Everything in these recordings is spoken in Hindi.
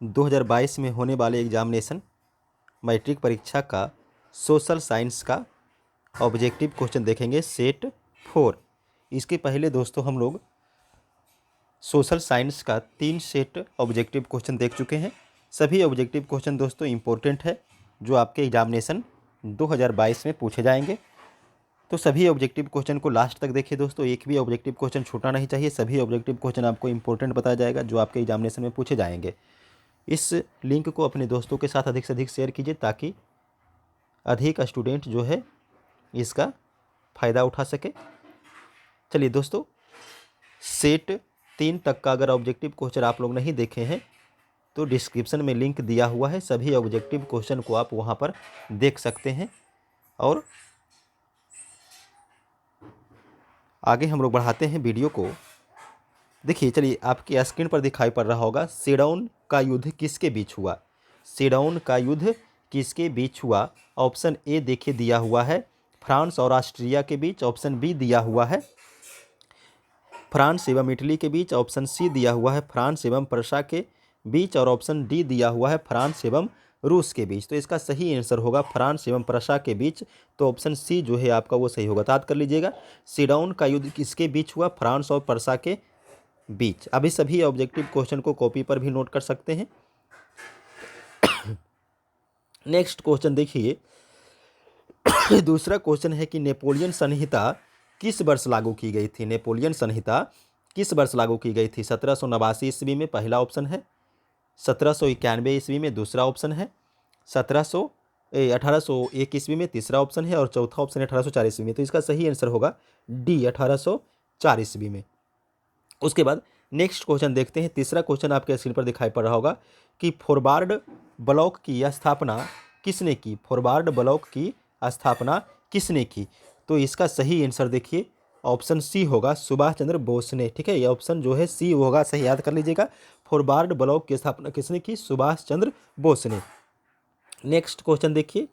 2022 में होने वाले एग्जामिनेशन मैट्रिक परीक्षा का सोशल साइंस का ऑब्जेक्टिव क्वेश्चन देखेंगे सेट 4। इसके पहले दोस्तों हम लोग सोशल साइंस का 3 सेट ऑब्जेक्टिव क्वेश्चन देख चुके हैं। सभी ऑब्जेक्टिव क्वेश्चन दोस्तों इम्पोर्टेंट है जो आपके एग्जामिनेशन 2022 में पूछे जाएंगे। तो सभी ऑब्जेक्टिव क्वेश्चन को लास्ट तक देखिए दोस्तों, एक भी ऑब्जेक्टिव क्वेश्चन छूटना नहीं चाहिए। सभी ऑब्जेक्टिव क्वेश्चन आपको इंपॉर्टेंट बताया जाएगा जो आपके एग्जामिनेशन में पूछे जाएंगे। इस लिंक को अपने दोस्तों के साथ अधिक से अधिक शेयर कीजिए ताकि अधिक स्टूडेंट जो है इसका फ़ायदा उठा सके। चलिए दोस्तों, सेट 3 तक का अगर ऑब्जेक्टिव क्वेश्चन आप लोग नहीं देखे हैं तो डिस्क्रिप्शन में लिंक दिया हुआ है, सभी ऑब्जेक्टिव क्वेश्चन को आप वहां पर देख सकते हैं। और आगे हम लोग बढ़ाते हैं वीडियो को। देखिए, चलिए आपकी स्क्रीन पर दिखाई पड़ रहा होगा, सेडाउन का युद्ध किसके बीच हुआ। सेडाउन का युद्ध किसके बीच हुआ? ऑप्शन ए देखिए दिया हुआ है फ्रांस और ऑस्ट्रिया के बीच। ऑप्शन बी दिया हुआ है फ्रांस एवं इटली के बीच। ऑप्शन सी दिया हुआ है फ्रांस एवं प्रशा के बीच। और ऑप्शन डी दिया हुआ है फ्रांस एवं रूस के बीच। तो इसका सही आंसर होगा फ्रांस एवं प्रशा के बीच। तो ऑप्शन सी जो है आपका वो सही होगा। याद कर लीजिएगा, सेडाउन का युद्ध किसके बीच हुआ? फ्रांस और प्रशा के बीच। अभी सभी ऑब्जेक्टिव क्वेश्चन को कॉपी पर भी नोट कर सकते हैं। नेक्स्ट क्वेश्चन देखिए, दूसरा क्वेश्चन है कि नेपोलियन संहिता किस वर्ष लागू की गई थी? नेपोलियन संहिता किस वर्ष लागू की गई थी? 1789 ईस्वी में पहला ऑप्शन है, 1791 ईस्वी में दूसरा ऑप्शन है, 1801 ईस्वी में तीसरा ऑप्शन है, और चौथा ऑप्शन है 1804 ईस्वी में। तो इसका सही आंसर होगा डी, 1804 ईस्वी में। उसके बाद नेक्स्ट क्वेश्चन देखते हैं। तीसरा क्वेश्चन आपके स्क्रीन पर दिखाई पड़ रहा होगा कि फॉरवर्ड ब्लॉक की स्थापना किसने की? फॉरवर्ड ब्लॉक की स्थापना किसने की? तो इसका सही आंसर देखिए ऑप्शन सी होगा, सुभाष चंद्र बोस ने। ठीक है, ये ऑप्शन जो है सी होगा, सही याद कर लीजिएगा। फॉरवर्ड ब्लॉक की स्थापना किसने की? सुभाष चंद्र बोस ने। नेक्स्ट क्वेश्चन देखिए,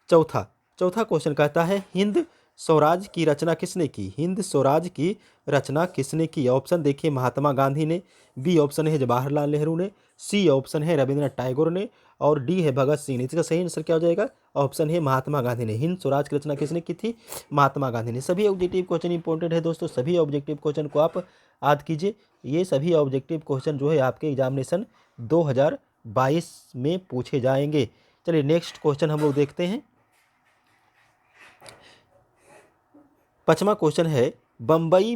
चौथा क्वेश्चन कहता है हिंद स्वराज की रचना किसने की? हिंद स्वराज की रचना किसने की? ऑप्शन देखिए महात्मा गांधी ने, बी ऑप्शन है जवाहरलाल नेहरू ने, सी ऑप्शन है रविंद्रनाथ टैगोर ने, और डी है भगत सिंह ने। इसका सही आंसर क्या हो जाएगा? ऑप्शन है महात्मा गांधी ने। हिंद स्वराज की रचना किसने की थी? महात्मा गांधी ने। सभी ऑब्जेक्टिव क्वेश्चन इंपॉर्टेंट है दोस्तों, सभी ऑब्जेक्टिव क्वेश्चन को आप याद कीजिए। ये सभी ऑब्जेक्टिव क्वेश्चन जो है आपके एग्जामिनेशन 2022 में पूछे जाएंगे। चलिए नेक्स्ट क्वेश्चन हम लोग देखते हैं। 5वां क्वेश्चन है, बम्बई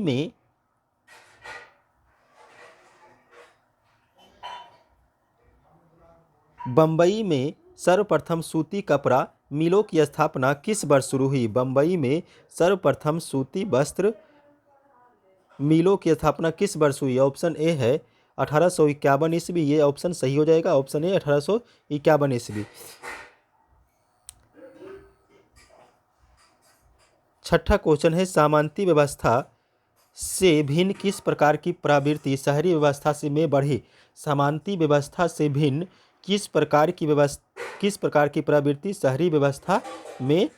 में सर्वप्रथम सूती कपड़ा मिलों की स्थापना किस वर्ष शुरू हुई? बम्बई में सर्वप्रथम सूती वस्त्र मिलों की स्थापना किस वर्ष हुई? ऑप्शन ए है 1851 ईस्वी, ये ऑप्शन सही हो जाएगा। ऑप्शन ए 1851 ईस्वी। छठा क्वेश्चन है, सामंती व्यवस्था से भिन्न किस प्रकार की प्रवृत्ति शहरी व्यवस्था से में बढ़ी? सामंती व्यवस्था से भिन्न किस प्रकार की प्रवृत्ति शहरी व्यवस्था में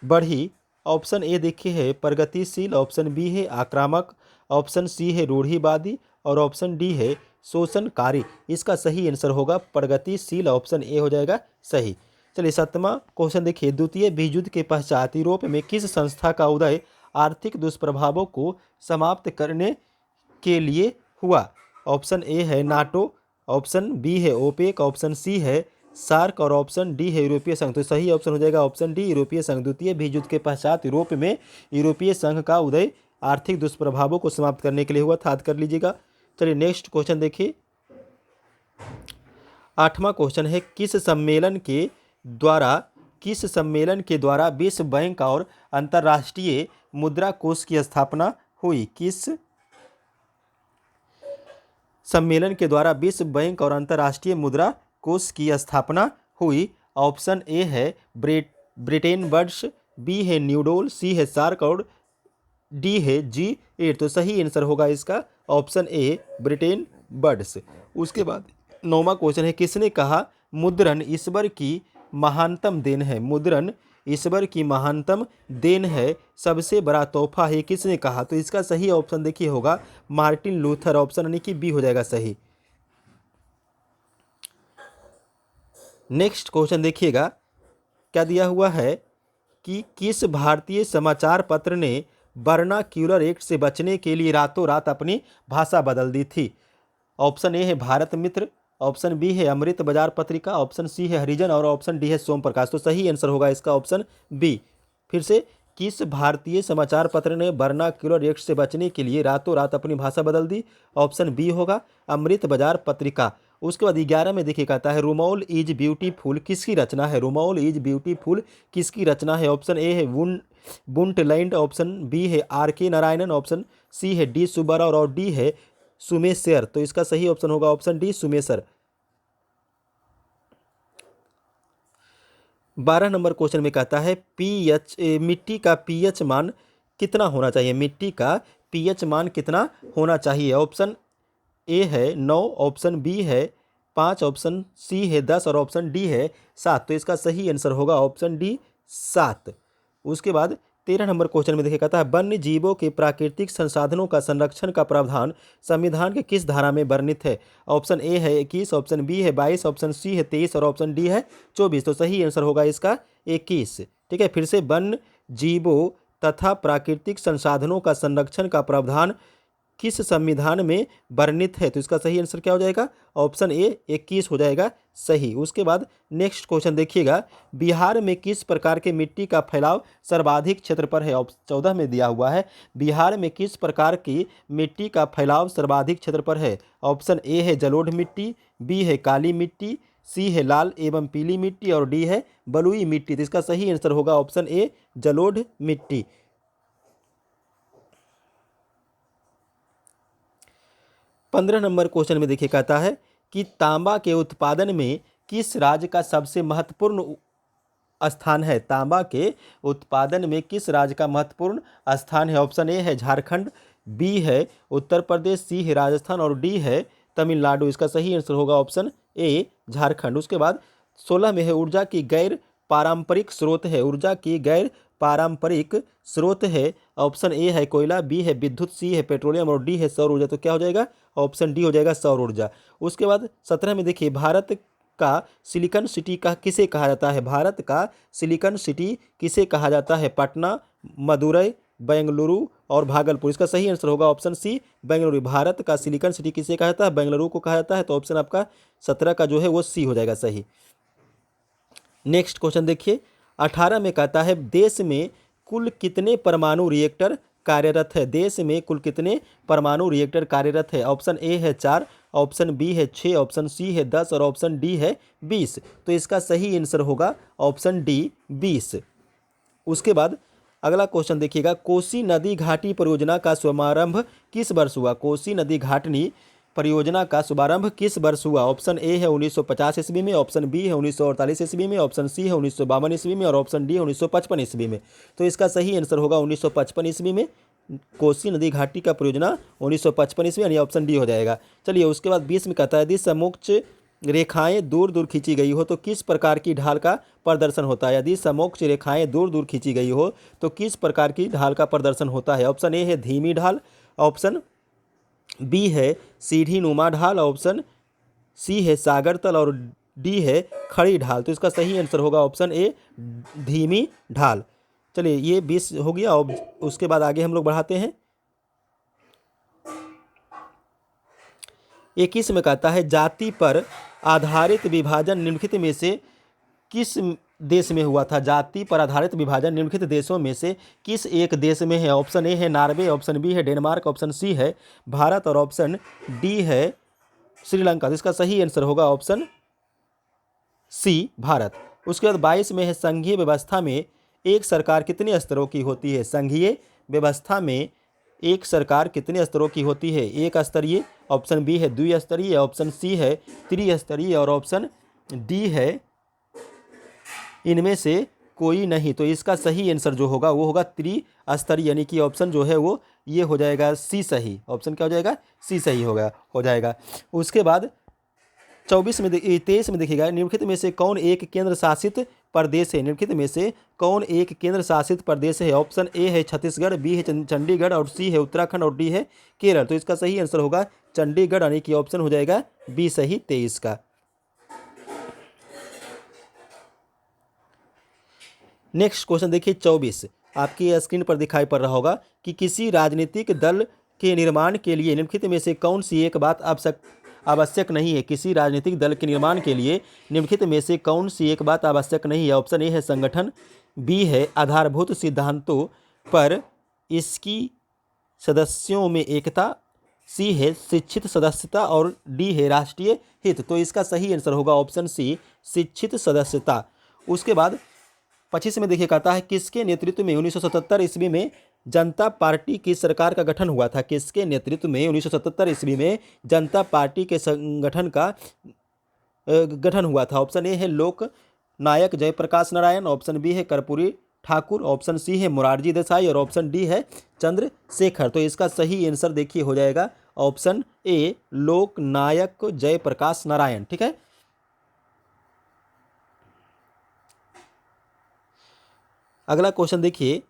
बढ़ी? ऑप्शन ए देखिए है प्रगतिशील, ऑप्शन बी है आक्रामक, ऑप्शन सी है रूढ़िवादी, और ऑप्शन डी है शोषणकारी। इसका सही आंसर होगा प्रगतिशील, ऑप्शन ए हो जाएगा सही। चलिए 7वां क्वेश्चन देखिए, द्वितीय विश्व युद्ध के पश्चात यूरोप में किस संस्था का उदय आर्थिक दुष्प्रभावों को समाप्त करने के लिए हुआ? ऑप्शन ए है नाटो, ऑप्शन बी है ओपेक, ऑप्शन सी है सार्क, और ऑप्शन डी है यूरोपीय संघ। तो सही ऑप्शन हो जाएगा ऑप्शन डी, यूरोपीय संघ। द्वितीय विश्व युद्ध के पश्चात यूरोप में यूरोपीय संघ का उदय आर्थिक दुष्प्रभावों को समाप्त करने के लिए हुआ था, याद कर लीजिएगा। चलिए नेक्स्ट क्वेश्चन देखिए, 8वां क्वेश्चन है, किस सम्मेलन के द्वारा विश्व बैंक और अंतर्राष्ट्रीय मुद्रा कोष की स्थापना हुई? किस सम्मेलन के द्वारा विश्व बैंक और अंतर्राष्ट्रीय मुद्रा कोष की स्थापना हुई? ऑप्शन ए है ब्रिटेन वुड्स, बी है न्यूडोल, सी है सार्क, और डी है G8। तो सही आंसर होगा इसका ऑप्शन ए ब्रिटेन वुड्स। उसके बाद 9वां क्वेश्चन है, किसने कहा मुद्रण ईश्वर की महानतम देन है? मुद्रण ईश्वर की महानतम देन है, सबसे बड़ा तोहफा है, किसने कहा? तो इसका सही ऑप्शन देखिए होगा मार्टिन लूथर, ऑप्शन यानी कि बी हो जाएगा सही। नेक्स्ट क्वेश्चन देखिएगा, क्या दिया हुआ है कि किस भारतीय समाचार पत्र ने वर्नाक्यूलर एक्ट से बचने के लिए रातों रात अपनी भाषा बदल दी थी? ऑप्शन ए है भारत मित्र, ऑप्शन बी है अमृत बाजार पत्रिका, ऑप्शन सी है हरिजन और ऑप्शन डी है सोम प्रकाश। तो सही आंसर होगा इसका ऑप्शन बी। फिर से, किस भारतीय समाचार पत्र ने वर्नाक्यूलर एक्ट से बचने के लिए रातों रात अपनी भाषा बदल दी? ऑप्शन बी होगा अमृत बाजार पत्रिका। उसके बाद 11 में देखिए कहता है रुमौल इज ब्यूटीफुल किसकी रचना है? रुमौल इज ब्यूटीफुल किसकी रचना है? ऑप्शन ए है बुंटलैंड, ऑप्शन बी है आर के नारायणन, ऑप्शन सी है डी सुब्बाराव और डी है सुमेशर। तो इसका सही ऑप्शन होगा ऑप्शन डी सुमेशर। 12 नंबर क्वेश्चन में कहता है मिट्टी का पीएच मान कितना होना चाहिए? मिट्टी का पीएच मान कितना होना चाहिए? ऑप्शन ए है 9, ऑप्शन बी है 5, ऑप्शन सी है 10 और ऑप्शन डी है 7। तो इसका सही आंसर होगा ऑप्शन डी 7। उसके बाद 13 नंबर क्वेश्चन में देखिए कहता है वन्य जीवों के प्राकृतिक संसाधनों का संरक्षण का प्रावधान संविधान के किस धारा में वर्णित है? ऑप्शन ए है 21, ऑप्शन बी है 22, ऑप्शन सी है 23 और ऑप्शन डी है 24। तो सही आंसर होगा इसका 21। ठीक है, फिर से वन्य जीवों तथा प्राकृतिक संसाधनों का संरक्षण का प्रावधान किस संविधान में वर्णित है? तो इसका सही आंसर क्या हो जाएगा? ऑप्शन ए 21 हो जाएगा सही। उसके बाद नेक्स्ट क्वेश्चन देखिएगा, बिहार में किस प्रकार के मिट्टी का फैलाव सर्वाधिक क्षेत्र पर है? 14 में दिया हुआ है बिहार में किस प्रकार की मिट्टी का फैलाव सर्वाधिक क्षेत्र पर है? ऑप्शन ए है जलोढ़ मिट्टी, बी है काली मिट्टी, सी है लाल एवं पीली मिट्टी और डी है बलुई मिट्टी। तो इसका सही आंसर होगा ऑप्शन ए जलोढ़ मिट्टी। 15 नंबर क्वेश्चन में देखिए कहता है कि तांबा के उत्पादन में किस राज्य का सबसे महत्वपूर्ण स्थान है? तांबा के उत्पादन में किस राज्य का महत्वपूर्ण स्थान है? ऑप्शन ए है झारखंड, बी है उत्तर प्रदेश, सी है राजस्थान और डी है तमिलनाडु। इसका सही आंसर होगा ऑप्शन ए झारखंड। उसके बाद 16 में है ऊर्जा की गैर पारंपरिक स्रोत है। ऊर्जा की गैर पारंपरिक स्रोत है। ऑप्शन ए है कोयला, बी है विद्युत, सी है पेट्रोलियम और डी है सौर ऊर्जा। तो क्या हो जाएगा? ऑप्शन डी हो जाएगा सौर ऊर्जा। उसके बाद 17 में देखिए भारत का सिलिकॉन सिटी का किसे कहा जाता है? भारत का सिलिकॉन सिटी किसे कहा जाता है? पटना, मदुरई, बेंगलुरु और भागलपुर। इसका सही आंसर होगा ऑप्शन सी बेंगलुरु। भारत का सिलिकॉन सिटी किसे कहा जाता है? बेंगलुरु को कहा जाता है। तो ऑप्शन आपका 17 का जो है वो सी हो जाएगा सही। नेक्स्ट क्वेश्चन देखिए, 18 में कहता है देश में कुल कितने परमाणु रिएक्टर कार्यरत है? देश में कुल कितने परमाणु रिएक्टर कार्यरत है? ऑप्शन ए है 4, ऑप्शन बी है 6, ऑप्शन सी है 10 और ऑप्शन डी है 20। तो इसका सही आंसर होगा ऑप्शन डी 20। उसके बाद अगला क्वेश्चन देखिएगा, कोसी नदी घाटी परियोजना का शुभारंभ किस वर्ष हुआ? कोसी नदी घाटी परियोजना का शुभारंभ किस वर्ष हुआ? ऑप्शन ए है 1950 ईस्वी में, ऑप्शन बी है 1948 ईस्वी में, ऑप्शन सी है 1952 ईस्वी में और ऑप्शन डी है 1955 ईस्वी में। तो इसका सही आंसर होगा 1955 ईस्वी में। कोसी नदी घाटी का परियोजना 1955 ईस्वी यानी ऑप्शन डी हो जाएगा। चलिए, उसके बाद 20 में कहता है यदि समोच्च रेखाएं दूर दूर खींची गई हो तो किस प्रकार की ढाल का प्रदर्शन होता है? यदि समोच्च रेखाएं दूर दूर खींची गई हो तो किस प्रकार की ढाल का प्रदर्शन होता है? ऑप्शन ए है धीमी ढाल, ऑप्शन बी है सीढ़ी नुमा ढाल, ऑप्शन सी है सागर तल और डी है खड़ी ढाल। तो इसका सही आंसर होगा ऑप्शन ए धीमी ढाल। चलिए, ये 20 हो गया और उसके बाद आगे हम लोग बढ़ाते हैं। 21 में कहता है जाति पर आधारित विभाजन निम्नलिखित में से किस देश में हुआ था? जाति पर आधारित विभाजन निम्नलिखित देशों में से किस एक देश में है? ऑप्शन ए है नॉर्वे, ऑप्शन बी है डेनमार्क, ऑप्शन सी है भारत और ऑप्शन डी है श्रीलंका। तो इसका सही आंसर होगा ऑप्शन सी भारत। उसके बाद 22 में है संघीय व्यवस्था में एक सरकार कितने स्तरों की होती है? संघीय व्यवस्था में एक सरकार कितने स्तरों की होती है? एक स्तरीय, ऑप्शन बी है द्विस्तरीय, ऑप्शन सी है त्रिस्तरीय और ऑप्शन डी है इनमें से कोई नहीं। तो इसका सही आंसर जो होगा वो होगा त्रिस्तरीय, यानी कि ऑप्शन जो है वो ये हो जाएगा सी सही। ऑप्शन क्या हो जाएगा? सी सही हो जाएगा। उसके बाद 23 में देखिएगा निम्नलिखित में से कौन एक केंद्र शासित प्रदेश है? निम्नलिखित में से कौन एक केंद्र शासित प्रदेश है? ऑप्शन ए है छत्तीसगढ़, बी है चंडीगढ़ और सी है उत्तराखंड और डी है केरल। तो इसका सही आंसर होगा चंडीगढ़, यानी कि ऑप्शन हो जाएगा बी सही 23 का। नेक्स्ट क्वेश्चन देखिए 24, आपकी स्क्रीन पर दिखाई पड़ रहा होगा कि किसी राजनीतिक दल के निर्माण के लिए निम्नलिखित में से कौन सी एक बात आवश्यक नहीं है। किसी राजनीतिक दल के निर्माण के लिए निम्नलिखित में से कौन सी एक बात आवश्यक नहीं है। ऑप्शन ए है संगठन, बी है आधारभूत सिद्धांतों पर इसकी सदस्यों में एकता, सी है शिक्षित सदस्यता और डी है राष्ट्रीय हित। तो इसका सही आंसर होगा ऑप्शन सी, शिक्षित सदस्यता। उसके बाद 25 में देखिए कहता है किसके नेतृत्व में 1977 ईस्वी में जनता पार्टी की सरकार का गठन हुआ था। किसके नेतृत्व में 1977 ईस्वी में जनता पार्टी के संगठन का गठन हुआ था। ऑप्शन ए है लोक नायक जयप्रकाश नारायण, ऑप्शन बी है कर्पूरी ठाकुर, ऑप्शन सी है मोरारजी देसाई और ऑप्शन डी है चंद्रशेखर। तो इसका सही आंसर देखिए हो जाएगा ऑप्शन ए, लोक नायक जयप्रकाश नारायण। ठीक है, अगला क्वेश्चन देखिए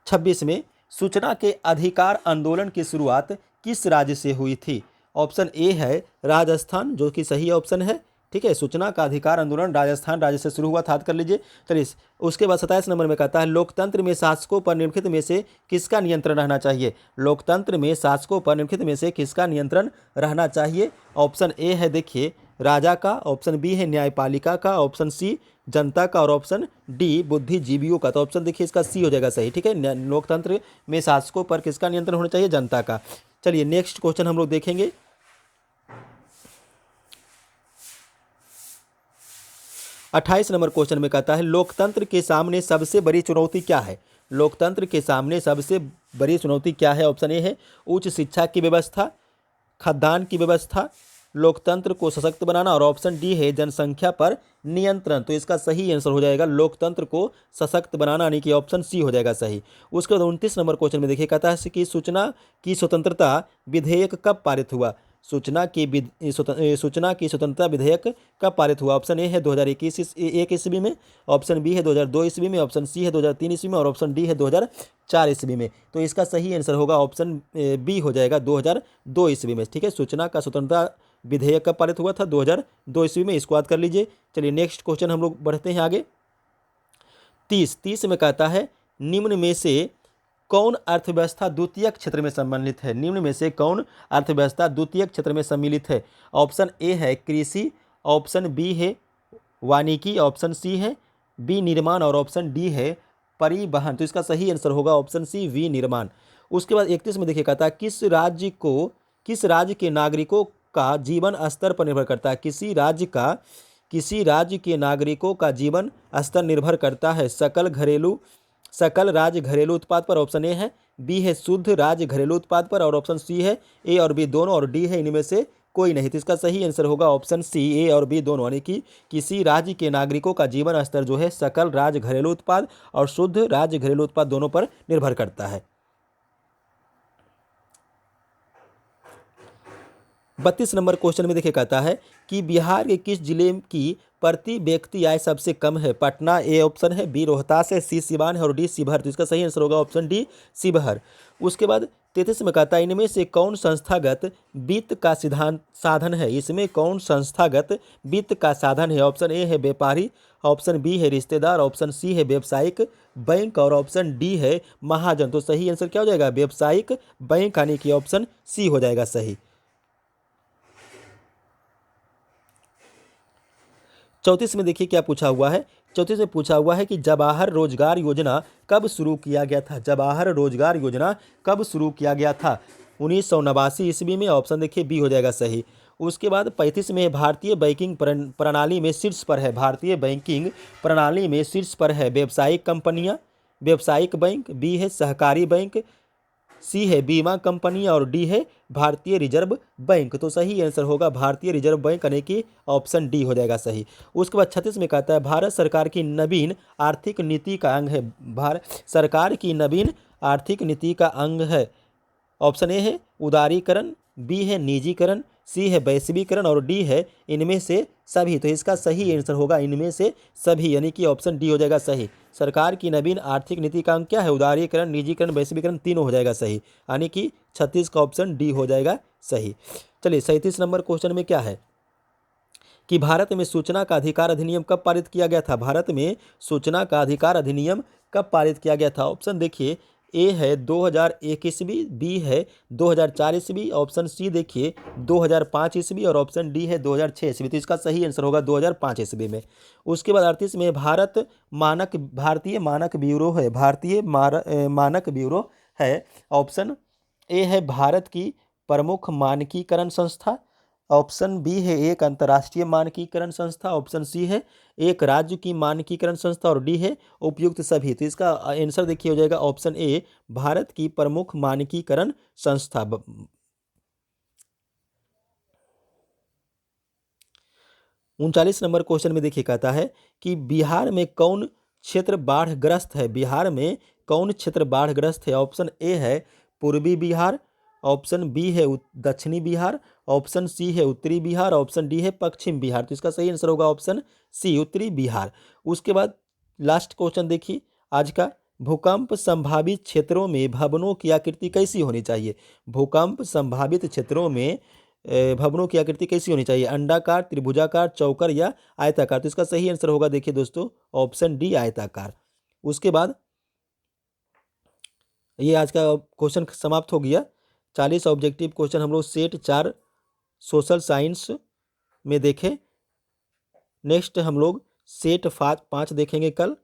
26 में सूचना के अधिकार आंदोलन की शुरुआत किस राज्य से हुई थी। ऑप्शन ए है राजस्थान, जो कि सही ऑप्शन है। ठीक है, सूचना का अधिकार आंदोलन राजस्थान राज्य से शुरू हुआ था, याद कर लीजिए। चलिए, उसके बाद 27 नंबर में कहता है लोकतंत्र में शासकों पर निम्नलिखित में से किसका नियंत्रण रहना चाहिए। लोकतंत्र में शासकों पर निम्नलिखित में से किसका नियंत्रण रहना चाहिए। ऑप्शन ए है देखिए राजा का, ऑप्शन बी है न्यायपालिका का, ऑप्शन सी जनता का और ऑप्शन डी बुद्धिजीवियों का। तो ऑप्शन देखिए इसका सी हो जाएगा सही। ठीक है, लोकतंत्र में शासकों पर किसका नियंत्रण होना चाहिए, जनता का। चलिए नेक्स्ट क्वेश्चन हम लोग देखेंगे 28 नंबर क्वेश्चन में कहता है लोकतंत्र के सामने सबसे बड़ी चुनौती क्या है। लोकतंत्र के सामने सबसे बड़ी चुनौती क्या है। ऑप्शन ए है उच्च शिक्षा की व्यवस्था, खाद्यान्न की व्यवस्था, लोकतंत्र को सशक्त बनाना और ऑप्शन डी है जनसंख्या पर नियंत्रण। तो इसका सही आंसर हो जाएगा लोकतंत्र को सशक्त बनाना, यानी कि ऑप्शन सी हो जाएगा सही। उसके बाद 29 नंबर क्वेश्चन में देखिए कहता है कि सूचना की स्वतंत्रता विधेयक कब पारित हुआ। सूचना की स्वतंत्रता विधेयक कब पारित हुआ। ऑप्शन ए है 2021 ईस्वी में, ऑप्शन बी है 2002 ईस्वी में, ऑप्शन सी है 2003 ईस्वी में और ऑप्शन डी है 2004 ईस्वी में। तो इसका सही आंसर होगा ऑप्शन बी हो जाएगा 2002 ईस्वी में। ठीक है, सूचना का स्वतंत्रता विधेयक कब पारित हुआ था, 2002 ईस्वी में। इसको याद कर लीजिए। चलिए नेक्स्ट क्वेश्चन हम लोग बढ़ते हैं आगे। 30 में कहता है निम्न में से कौन अर्थव्यवस्था द्वितीयक क्षेत्र में सम्मिलित है। निम्न में से कौन अर्थव्यवस्था द्वितीयक क्षेत्र में सम्मिलित है। ऑप्शन ए है कृषि, ऑप्शन बी है वानिकी, ऑप्शन सी है बी निर्माण और ऑप्शन डी है परिवहन। तो इसका सही आंसर होगा ऑप्शन सी, वी निर्माण। उसके बाद 31 में देखिए कहता है किस राज्य के नागरिकों का जीवन स्तर पर निर्भर करता है। किसी राज्य के नागरिकों का जीवन स्तर निर्भर करता है सकल राज्य घरेलू उत्पाद पर। ऑप्शन ए है, बी है शुद्ध राज्य घरेलू उत्पाद पर और ऑप्शन सी है ए और बी दोनों और डी है इनमें से कोई नहीं। तो इसका सही आंसर होगा ऑप्शन सी, ए और बी दोनों, यानी कि किसी राज्य के नागरिकों का जीवन स्तर जो है सकल राज्य घरेलू उत्पाद और शुद्ध राज्य घरेलू उत्पाद दोनों पर निर्भर करता है। 32 नंबर क्वेश्चन में देखिए कहता है कि बिहार के किस जिले की प्रति व्यक्ति आय सबसे कम है। पटना ए ऑप्शन है, बी रोहतास है, सी सिवान है और डी शिवहर। तो इसका सही आंसर होगा ऑप्शन डी, शिवहर। उसके बाद 33 में कहता है इनमें से कौन संस्थागत वित्त का साधन है। इसमें कौन संस्थागत वित्त का साधन है। ऑप्शन ए है व्यापारी, ऑप्शन बी है रिश्तेदार, ऑप्शन सी है व्यावसायिक बैंक और ऑप्शन डी है महाजन। तो सही आंसर क्या हो जाएगा, व्यावसायिक बैंक, यानी कि ऑप्शन सी हो जाएगा सही। 34 में देखिए क्या पूछा हुआ है। 34 में पूछा हुआ है कि जवाहर रोजगार योजना कब शुरू किया गया था। जवाहर रोजगार योजना कब शुरू किया गया था। 1989 ईस्वी में। ऑप्शन देखिए बी हो जाएगा सही। उसके बाद 35 में भारतीय बैंकिंग प्रणाली में शीर्ष पर है। भारतीय बैंकिंग प्रणाली में शीर्ष पर है व्यावसायिक कंपनियां, व्यावसायिक बैंक, बी है सहकारी बैंक, सी है बीमा कंपनी और डी है भारतीय रिजर्व बैंक। तो सही आंसर होगा भारतीय रिजर्व बैंक, यानी कि ऑप्शन डी हो जाएगा सही। उसके बाद 36 में कहता है भारत सरकार की नवीन आर्थिक नीति का अंग है। भारत सरकार की नवीन आर्थिक नीति का अंग है। ऑप्शन ए है उदारीकरण, बी है निजीकरण, सी है वैश्वीकरण और डी है इनमें से सभी। तो इसका सही आंसर होगा इनमें से सभी, यानी कि ऑप्शन डी हो जाएगा सही। सरकार की नवीन आर्थिक नीति का अंग क्या है, उदारीकरण, निजीकरण, वैश्वीकरण, तीनों हो जाएगा सही, यानी कि 36 का ऑप्शन डी हो जाएगा सही। चलिए 37 नंबर क्वेश्चन में क्या है कि भारत में सूचना का अधिकार अधिनियम कब पारित किया गया था? भारत में सूचना का अधिकार अधिनियम कब पारित किया गया था? ऑप्शन देखिए, ए है 2001 ईस्वी, बी है 2004 ईस्वी, ऑप्शन सी देखिए 2005 ईस्वी और ऑप्शन डी है 2006 ईस्वी। तो इसका सही आंसर होगा 2005 ईस्वी में। उसके बाद 38 में भारतीय मानक ब्यूरो है, मानक ब्यूरो है। ऑप्शन ए है भारत की प्रमुख मानकीकरण संस्था, ऑप्शन बी है एक अंतर्राष्ट्रीय मानकीकरण संस्था, ऑप्शन सी है एक राज्य की मानकीकरण संस्था और डी है उपयुक्त सभी। तो इसका आंसर देखिए हो जाएगा ऑप्शन ए, भारत की प्रमुख मानकीकरण संस्था। 39 नंबर क्वेश्चन में देखिए कहता है कि बिहार में कौन क्षेत्र बाढ़ग्रस्त है? बिहार में कौन क्षेत्र बाढ़ग्रस्त है? ऑप्शन ए है पूर्वी बिहार, ऑप्शन बी है दक्षिणी बिहार, ऑप्शन सी है उत्तरी बिहार, ऑप्शन डी है पश्चिम बिहार। तो इसका सही आंसर होगा ऑप्शन सी, उत्तरी बिहार। उसके बाद लास्ट क्वेश्चन देखिए आज का, भूकंप संभावित क्षेत्रों में भवनों की आकृति कैसी होनी चाहिए? भूकंप संभावित क्षेत्रों में भवनों की आकृति कैसी होनी चाहिए? अंडाकार, त्रिभुजाकार, चौकर या आयताकार? तो इसका सही आंसर होगा देखिए दोस्तों ऑप्शन डी, आयताकार। उसके बाद ये आज का क्वेश्चन समाप्त हो गया। 40 ऑब्जेक्टिव क्वेश्चन हम लोग सेट 4 सोशल साइंस में देखें। नेक्स्ट हम लोग सेट 5 देखेंगे कल।